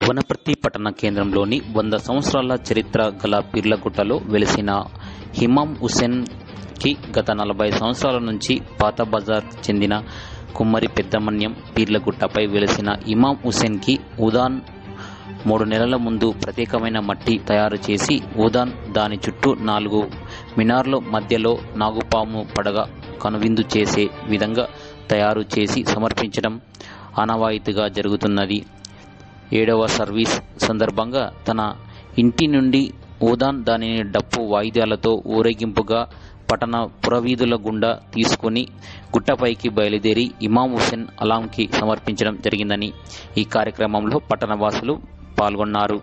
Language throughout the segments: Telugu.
వనపర్తి పట్టణ కేంద్రంలోని 100 సంవత్సరాల చరిత్ర గల పీర్లగుట్టలో వెలిసిన ఇమాం హుస్సేన్ కి గత 40 సంవత్సరాల నుంచి పాత బజార్ చెందిన కుమ్మరి పెద్దమన్యం పీర్లగుట్టపై వెలిసిన ఇమాం హుస్సేన్ కి ఉదాన్ 3 నెలల ముందు ప్రత్యేకమైన మట్టి తయారు చేసి ఉదాన్ దాని చుట్టూ 4 మినార్ల మధ్యలో నాగుపాము పడగ కనువిందు చేసే విధంగా తయారు చేసి సమర్పించడం ఆనవాయితీగా జరుగుతున్నది. 7వ సర్వీస్ సందర్భంగా తన ఇంటి నుండి ఉదాన్ దానిని డప్పు వాయిద్యాలతో ఊరేగింపుగా పట్టణ పురవీధుల గుండా తీసుకుని గుట్టపైకి బయలుదేరి ఇమాం హుస్సేన్ అలాంకి సమర్పించడం జరిగిందని ఈ కార్యక్రమంలో పట్టణవాసులు పాల్గొన్నారు.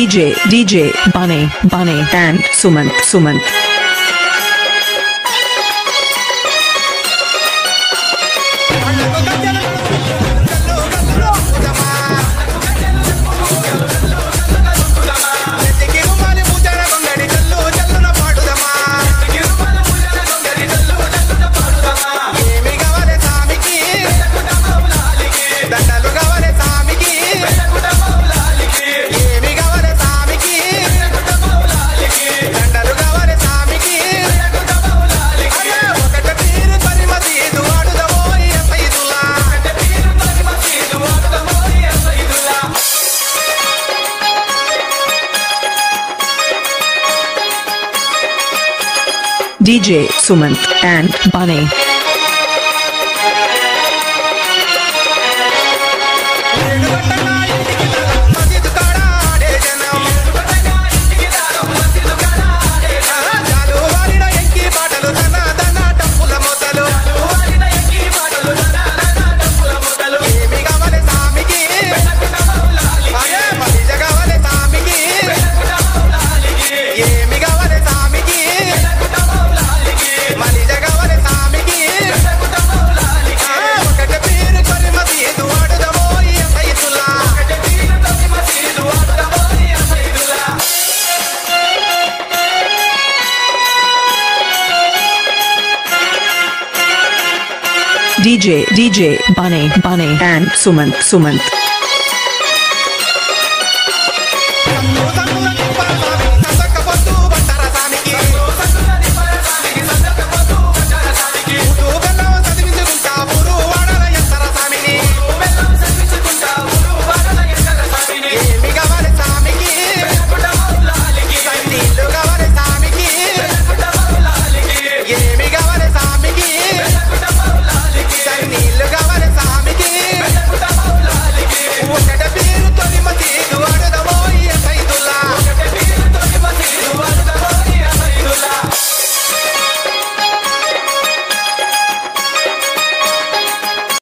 DJ Bunny and Sumant. DJ Sumant and Bunny. DJ Bunny and Sumant.